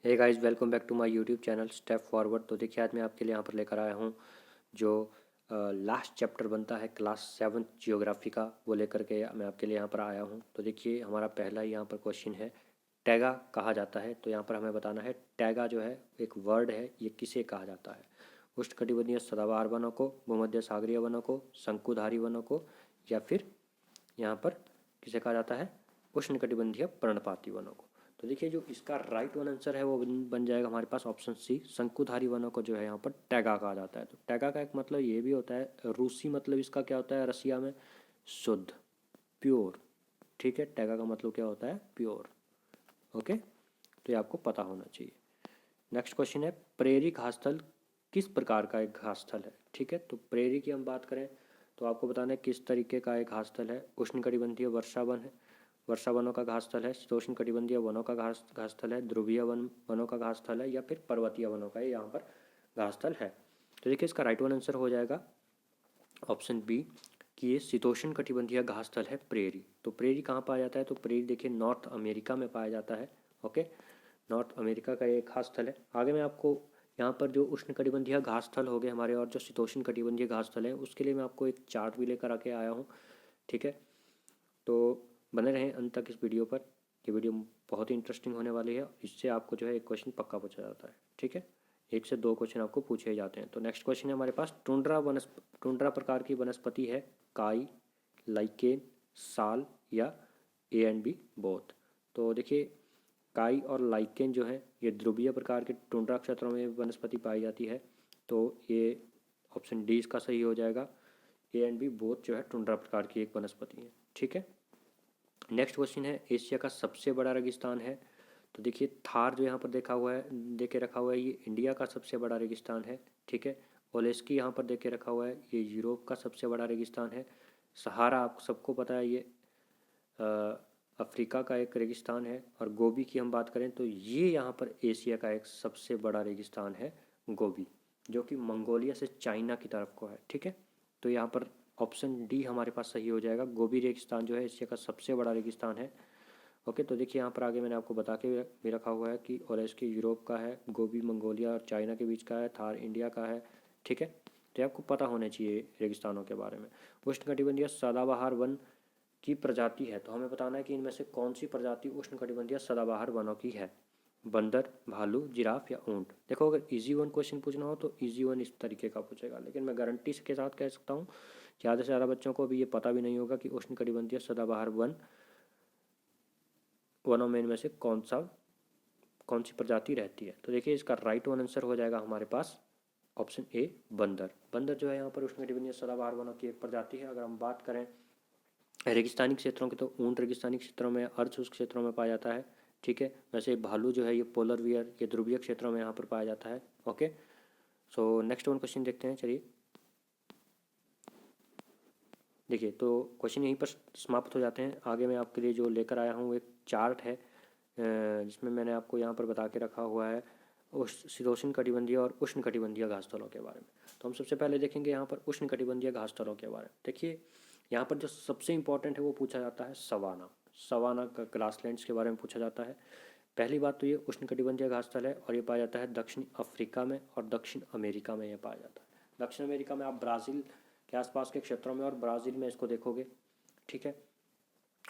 Hey guys, welcome back to my YouTube channel step forward. तो देखिए, आज मैं आपके लिए यहाँ पर लेकर आया हूँ जो लास्ट चैप्टर बनता है क्लास 7 जियोग्राफी का, वो लेकर के मैं आपके लिए यहाँ पर आया हूँ। तो देखिए, हमारा पहला ही यहाँ पर क्वेश्चन है, टैगा कहा जाता है। तो यहाँ पर हमें बताना है टैगा जो है एक वर्ड है, ये किसे कहा जाता है। उष्णकटिबंधीय सदाबहार वनों को, भूमध्य सागरीय वनों को, शंकुधारी वनों को, या फिर यहाँ पर किसे कहा जाता है, उष्णकटिबंधीय पर्णपाती वनों को। तो देखिए, जो इसका राइट वन आंसर है वो बन जाएगा हमारे पास ऑप्शन सी, शंकुधारी वनों को जो है यहाँ पर टैगा कहा जाता है। तो टैगा का एक मतलब ये भी होता है, रूसी मतलब इसका क्या होता है रसिया में, शुद्ध, प्योर। ठीक है, टैगा का मतलब क्या होता है, प्योर। ओके, तो ये आपको पता होना चाहिए। नेक्स्ट क्वेश्चन है, प्रेरी घासस्थल किस प्रकार का एक घासस्थल है। ठीक है, तो प्रेरी की हम बात करें तो आपको बताना है किस तरीके का एक घासस्थल है। उष्णकटिबंधीय वर्षा वन है, वर्षा वनों का घासस्थल है, शीतोष्ण कटिबंधीय वनों का घासस्थल है, ध्रुवीय वनों का घासस्थल है, या फिर पर्वतीय वनों का यहाँ पर घासस्थल है। तो देखिए, इसका राइट वन आंसर हो जाएगा ऑप्शन बी कि ये शीतोष्ण कटिबंधीय घासस्थल है प्रेरी। तो प्रेरी कहाँ पाया जाता है, तो प्रेरी देखिए नॉर्थ अमेरिका में पाया जाता है। ओके, नॉर्थ अमेरिका का एक घासस्थल है। आगे मैं आपको यहाँ पर जो उष्ण कटिबंधीय घासस्थल हो गए हमारे, और जो शीतोष्ण कटिबंधीय घासस्थल है, उसके लिए मैं आपको एक चार्ट भी लेकर आके आया हूँ। ठीक है, तो बने रहें अंत तक इस वीडियो पर। ये वीडियो बहुत ही इंटरेस्टिंग होने वाली है, इससे आपको जो है एक क्वेश्चन पक्का पूछा जाता है। ठीक है, 1 से 2 क्वेश्चन आपको पूछे जाते हैं। तो नेक्स्ट क्वेश्चन है हमारे पास, टुंड्रा प्रकार की वनस्पति है काई, लाइकेन, साल, या ए एंड बी बोथ। तो देखिए, काई और लाइकेन जो है ये ध्रुवीय प्रकार के टुंड्रा क्षेत्रों में वनस्पति पाई जाती है। तो ये ऑप्शन डी इसका सही हो जाएगा। ए एंड बी बोथ जो है टुंड्रा प्रकार की एक वनस्पति है। ठीक है, नेक्स्ट क्वेश्चन है, एशिया का सबसे बड़ा रेगिस्तान है। तो देखिए, थार जो यहाँ पर देखा हुआ है, दे के रखा हुआ है, ये इंडिया का सबसे बड़ा रेगिस्तान है। ठीक है, ओलेस्की यहाँ पर दे के रखा हुआ है, ये यूरोप का सबसे बड़ा रेगिस्तान है। सहारा आप सबको पता है, ये अफ्रीका का एक रेगिस्तान है। और गोबी की हम बात करें तो ये यहाँ पर एशिया का एक सबसे बड़ा रेगिस्तान है गोबी, जो कि मंगोलिया से चाइना की तरफ को है। ठीक है, तो यहाँ पर ऑप्शन डी हमारे पास सही हो जाएगा। गोबी रेगिस्तान जो है एशिया का सबसे बड़ा रेगिस्तान है। ओके, तो देखिए यहाँ पर आगे मैंने आपको बता के भी रखा हुआ है कि ओलेस्की यूरोप का है, गोबी मंगोलिया और चाइना के बीच का है, थार इंडिया का है। ठीक है, तो आपको पता होने चाहिए रेगिस्तानों के बारे में। उष्णकटिबंधीय सदाबहार वन की प्रजाति है, तो हमें बताना है कि इनमें से कौन सी प्रजाति उष्णकटिबंधीय सदाबहार वनों की है। बंदर, भालू, जिराफ, या ऊंट। देखो, अगर इजी वन क्वेश्चन पूछना हो तो इजी वन इस तरीके का पूछेगा, लेकिन मैं गारंटी के साथ कह सकता हूँ ज़्यादा से ज़्यादा बच्चों को अभी ये पता भी नहीं होगा कि उष्णकटिबंधीय सदाबहार वनों में इनमें से कौन सी प्रजाति रहती है। तो देखिए, इसका राइट वन आंसर हो जाएगा हमारे पास ऑप्शन ए, बंदर। बंदर जो है यहाँ पर उष्णकटिबंधीय सदाबहार वनों की एक प्रजाति है। अगर हम बात करें रेगिस्तानी क्षेत्रों की, तो ऊंट रेगिस्तानी क्षेत्रों में, अर्ध शुष्क क्षेत्रों में पाया जाता है। ठीक है, वैसे भालू जो है ये पोलर वियर, ये ध्रुवीय क्षेत्रों में यहाँ पर पाया जाता है। Okay, so next one question देखते हैं। चलिए देखिए, तो क्वेश्चन यहीं पर समाप्त हो जाते हैं। आगे मैं आपके लिए जो लेकर आया हूँ एक चार्ट है, जिसमें मैंने आपको यहाँ पर बता के रखा हुआ है शीतोष्ण कटिबंधीय और उष्ण कटिबंधीय घासस्थलों के बारे में। तो हम सबसे पहले देखेंगे यहाँ पर उष्ण कटिबंधीय घासस्थलों के बारे में। देखिए, यहाँ पर जो सबसे इंपॉर्टेंट है वो पूछा जाता है सवाना। सवाना का ग्रासलैंड्स के बारे में पूछा जाता है। पहली बात तो ये उष्ण कटिबंधीय घासस्थल है, और ये पाया जाता है दक्षिण अफ्रीका में और दक्षिण अमेरिका में ये पाया जाता है। दक्षिण अमेरिका में आप ब्राज़ील के आसपास के क्षेत्रों में और ब्राज़ील में इसको देखोगे। ठीक है,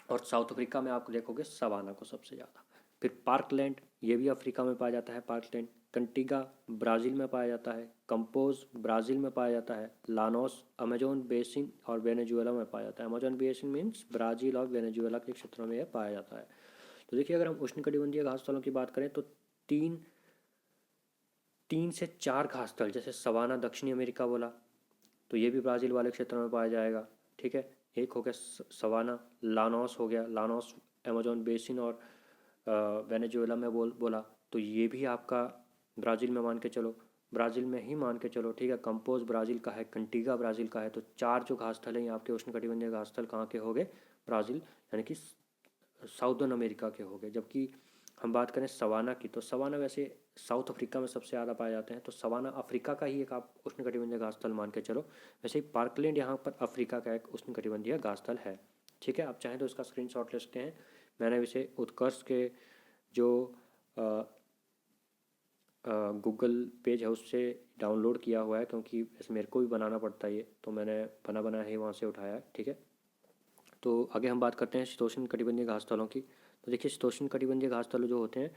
और साउथ अफ्रीका में आप देखोगे सवाना को सबसे ज़्यादा। फिर पार्कलैंड, ये भी अफ्रीका में पाया जाता है पार्कलैंड। कंटीगा ब्राज़ील में पाया जाता है। कंपोज ब्राज़ील में पाया जाता है। लानोस अमेजोन बेसिन और वेनेजुएला में पाया जाता है। अमेजोन बेसिन मीन्स ब्राज़ील और वेनेजुएला के क्षेत्रों में यह पाया जाता है। तो देखिए, अगर हम उष्णकटिबंधीय घासस्थलों की बात करें तो तीन से चार घासस्थल, जैसे सवाना दक्षिणी अमेरिका बोला तो ये भी ब्राज़ील वाले क्षेत्रों में पाया जाएगा। ठीक है, एक हो गया सवाना। लानोस हो गया, लानोस अमेजोन बेसिन और वेनेजुएला में बोला तो ये भी आपका ब्राज़ील में मान के चलो, ब्राज़ील में ही मान के चलो। ठीक है, कंपोज ब्राज़ील का है, कंटीगा ब्राज़ील का है। तो चार जो घासस्थल हैं आपके उष्णकटिबंधीय घासस्थल कहाँ के हो गए, ब्राज़ील यानी कि साउदर्न अमेरिका के हो गए। जबकि हम बात करें सवाना की, तो सवाना वैसे साउथ अफ्रीका में सबसे ज़्यादा पाए जाते हैं, तो सवाना अफ्रीका का ही एक आप उष्णकटिबंधीय घासस्थल मान के चलो। वैसे ही पार्कलैंड यहाँ पर अफ्रीका का एक उष्णकटिबंधीय घासस्थल है। ठीक है, आप चाहें तो इसका स्क्रीनशॉट ले सकते हैं। मैंने इसे उत्कर्ष के जो गूगल पेज है उससे डाउनलोड किया हुआ है, क्योंकि ऐसे मेरे को भी बनाना पड़ता है ये, तो मैंने बना बनाया ही वहाँ से उठाया है। ठीक है, तो आगे हम बात करते हैं शीतोष्ण कटिबंधीय घास स्थलों की। तो देखिए शीतोष्ण कटिबंधीय घास स्थल जो होते हैं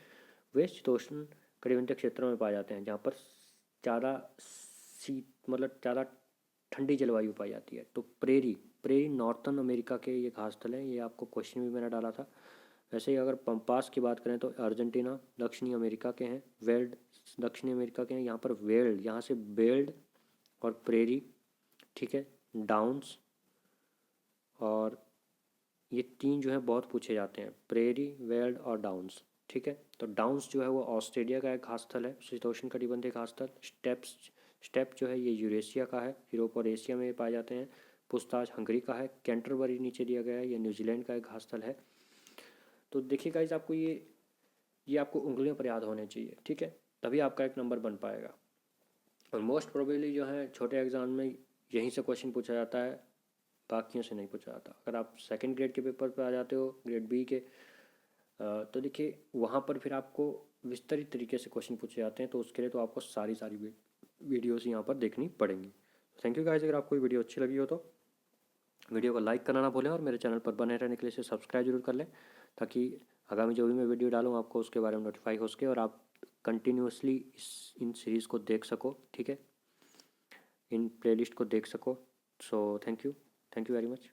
वे शीतोष्ण कटिबंधीय क्षेत्रों में पाए जाते हैं, जहाँ पर ज़्यादा शीत मतलब ज़्यादा ठंडी जलवायु पाई जाती है। तो प्रेरी प्रेरी नॉर्थन अमेरिका के ये घास स्थल हैं, ये आपको क्वेश्चन भी मैंने डाला था। वैसे ही अगर पम्पास की बात करें तो अर्जेंटीना दक्षिणी अमेरिका के हैं, वेल्ड दक्षिणी अमेरिका के हैं। यहाँ पर वेल्ड, यहाँ से बेल्ड और प्रेरी, ठीक है, डाउन्स, और ये तीन जो है बहुत पूछे जाते हैं, प्रेरी, वेल्ड और डाउन्स। ठीक है, तो डाउन्स जो है वो ऑस्ट्रेलिया का एक घास स्थल है, शीतोष्ण कटिबंधीय घास स्थल। स्टेप जो है ये यूरेशिया का है, यूरोप और एशिया में पाए जाते हैं। पुछताछ हंगरी का है। कैंटरबरी नीचे दिया गया है, ये न्यूजीलैंड का एक घास स्थल है। तो देखिए गाइज, आपको ये आपको उंगलियों पर याद होने चाहिए। ठीक है, तभी आपका एक नंबर बन पाएगा। और मोस्ट प्रोबेबली जो है छोटे एग्जाम में यहीं से क्वेश्चन पूछा जाता है, बाकियों से नहीं पूछा जाता। अगर आप सेकंड ग्रेड के पेपर पर आ जाते हो, ग्रेड बी के, तो देखिए वहाँ पर फिर आपको विस्तृत तरीके से क्वेश्चन पूछे जाते हैं, तो उसके लिए तो आपको सारी वीडियोस यहाँ पर देखनी पड़ेंगी। Thank you guys. अगर आपको वीडियो अच्छी लगी हो तो वीडियो को लाइक करना ना भूलें, और मेरे चैनल पर बने रहने के लिए इसे सब्सक्राइब जरूर कर लें, ताकि आगामी जो भी मैं वीडियो डालूँ आपको उसके बारे में नोटिफाई हो सके और आप कंटिन्यूसली इन सीरीज़ को देख सको। ठीक है, इन प्लेलिस्ट को देख सको। So thank you very much.